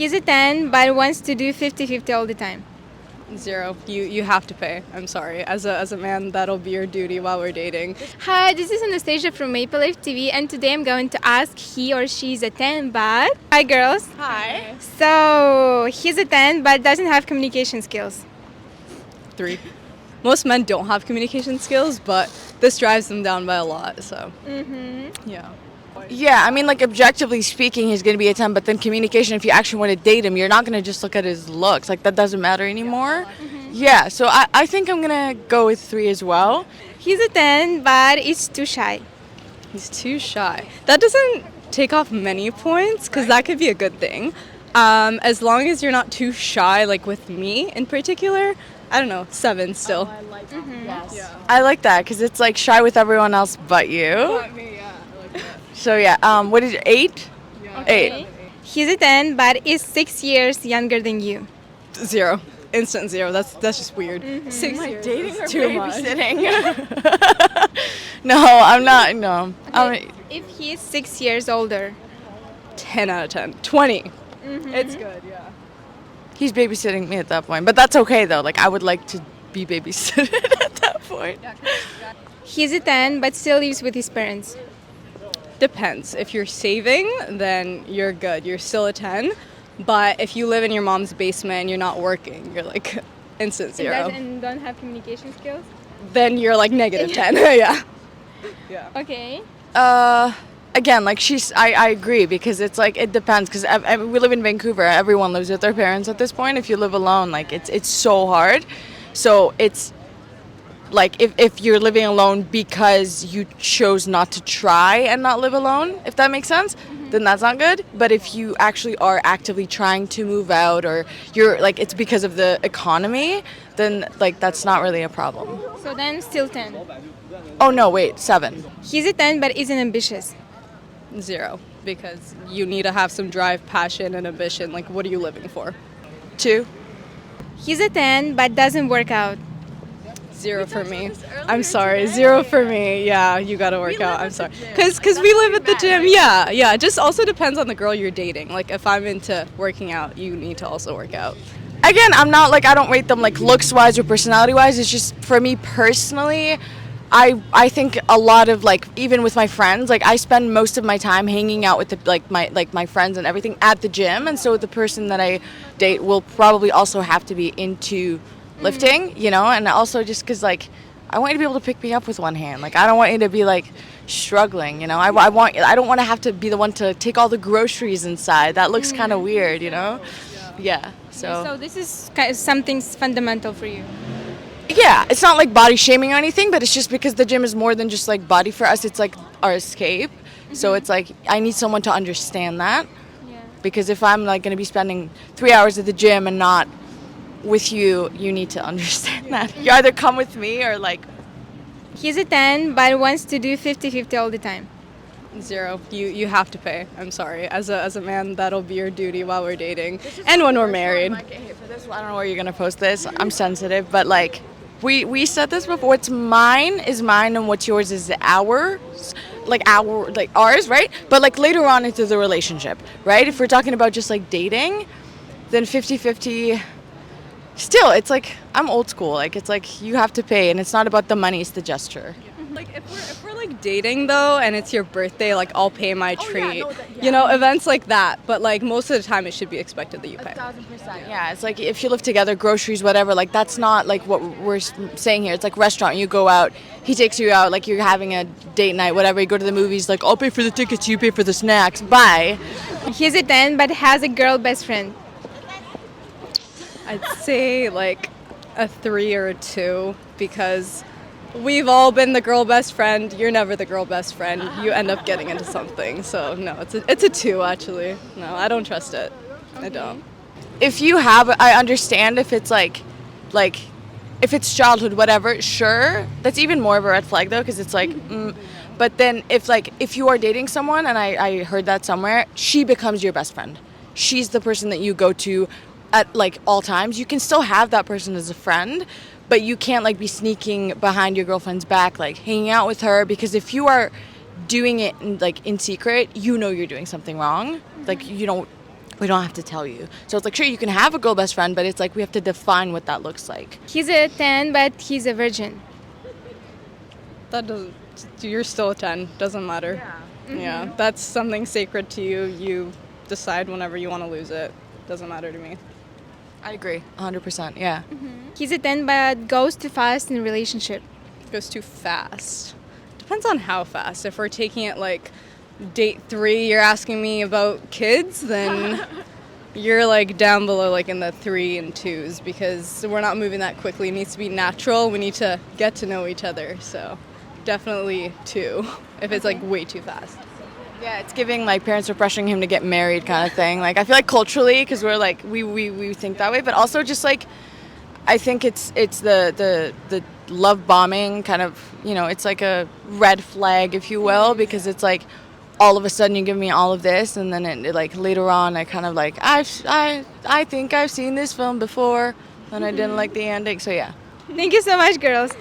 He's a 10 but wants to do 50-50 all the time. 0. You have to pay. I'm sorry. As a man, that'll be your duty while we're dating. Hi, this is Anastasia from Maple Leaf TV, and today I'm going to ask he or she's a 10 but... Hi girls. Hi. So, he's a 10 but doesn't have communication skills. 3. Most men don't have communication skills, but this drives them down by a lot, so. Yeah. Yeah, I mean, like, objectively speaking, he's going to be a 10, but then communication, if you actually want to date him, you're not going to just look at his looks. Like, that doesn't matter anymore. Yeah, so I think I'm going to go with 3 as well. He's a 10 but is too shy. He's too shy. That doesn't take off many points, because that could be a good thing. As long as you're not too shy, like with me in particular, I don't know, 7 still. Yes. Yeah. I like that, because it's, like, shy with everyone else but you. Not me, yeah. I like that. So, yeah, what is it, 8? Yeah. 8. He's a 10 but is 6 years younger than you. 0. Instant 0. That's just weird. 6 years. Dating or too much. babysitting? No, I'm not, no. If he's 6 years older. 10 out of 10. 20. It's good, yeah. He's babysitting me at that point, but that's okay, though. Like, I would like to be babysitted at that point. He's a 10 but still lives with his parents. Depends. If you're saving, then you're good. You're still a 10. But if you live in your mom's basement and you're not working, you're like instant 0. And don't have communication skills? Then you're like negative 10. Yeah. Okay. Again, like, I agree, because it's like, it depends, because we live in Vancouver. Everyone lives with their parents at this point. If you live alone, like, it's so hard. So it's like, if you're living alone because you chose not to try and not live alone, if that makes sense, then that's not good. But if you actually are actively trying to move out, or you're like, it's because of the economy, then like, that's not really a problem. So then still 10. Oh no, wait, 7. He's a 10 but isn't ambitious. 0. Because you need to have some drive, passion, and ambition. Like, what are you living for? 2. He's a 10 but doesn't work out. 0 for me. I'm sorry. 0 for me. Yeah, you gotta work out. I'm sorry. Because we live at the gym. Yeah. It just also depends on the girl you're dating. Like, if I'm into working out, you need to also work out. Again, I'm not like, I don't rate them like looks-wise or personality-wise. It's just, for me personally, I think a lot of, like, even with my friends, like, I spend most of my time hanging out with my friends and everything at the gym, and so the person that I date will probably also have to be into lifting, you know, and also just because, like, I want you to be able to pick me up with one hand. Like, I don't want you to be like struggling, you know. I don't want to have to be the one to take all the groceries inside. That looks kind of weird, you know. Yeah. So this is something fundamental for you. Yeah, it's not like body shaming or anything, but it's just because the gym is more than just like body for us. It's like our escape. So it's like, I need someone to understand that. Yeah. Because if I'm like going to be spending 3 hours at the gym and not with you, you need to understand that. You either come with me or like... He's a 10 but wants to do 50-50 all the time. 0. You have to pay. I'm sorry. As a man, that'll be your duty while we're dating and when we're married. I don't know where you're going to post this. I'm sensitive, but like... We said this before. What's mine is mine, and what's yours is ours. Like ours, right? But like later on into the relationship, right? If we're talking about just like dating, then 50-50. Still, it's like, I'm old school. Like, it's like you have to pay, and it's not about the money; it's the gesture. Like, if we're like dating though, and it's your birthday, like, I'll pay my treat. You know, events like that. But like, most of the time, it should be expected that you pay. 1,000%. Yeah, it's like if you live together, groceries, whatever. Like, that's not like what we're saying here. It's like restaurant. You go out, he takes you out, like you're having a date night, whatever. You go to the movies, like, I'll pay for the tickets, you pay for the snacks. Bye. He's a 10 but has a girl best friend. I'd say like a 3 or a 2, because we've all been the girl best friend. You're never the girl best friend. You end up getting into something. So no, it's a 2 actually. No, I don't trust it. I don't. If you have, I understand if it's like if it's childhood, whatever, sure. That's even more of a red flag though, because it's like, but then if you are dating someone, and I heard that somewhere, she becomes your best friend. She's the person that you go to at like all times. You can still have that person as a friend, but you can't like be sneaking behind your girlfriend's back, like hanging out with her, because if you are doing it in secret, you know you're doing something wrong. Like, you don't we don't have to tell you. So it's like, sure, you can have a girl best friend, but it's like we have to define what that looks like. He's a 10, but he's a virgin. That doesn't. You're still a 10. Doesn't matter. Yeah. That's something sacred to you. You decide whenever you want to lose it. Doesn't matter to me. I agree, 100%. Yeah. He's a 10, but goes too fast in a relationship. Goes too fast. Depends on how fast. If we're taking it like date 3, you're asking me about kids, then you're like down below, like in the 3 and 2s, because we're not moving that quickly. It needs to be natural. We need to get to know each other. So definitely 2 if it's like way too fast. Yeah, it's giving like parents are pressuring him to get married kind of thing. Like I feel like culturally, because we're like we think that way, but also just like I think it's the love bombing kind of, you know, it's like a red flag, if you will, because it's like all of a sudden you give me all of this, and then it like later on I kind of like I think I've seen this film before and I didn't like the ending. So yeah. Thank you so much, girls.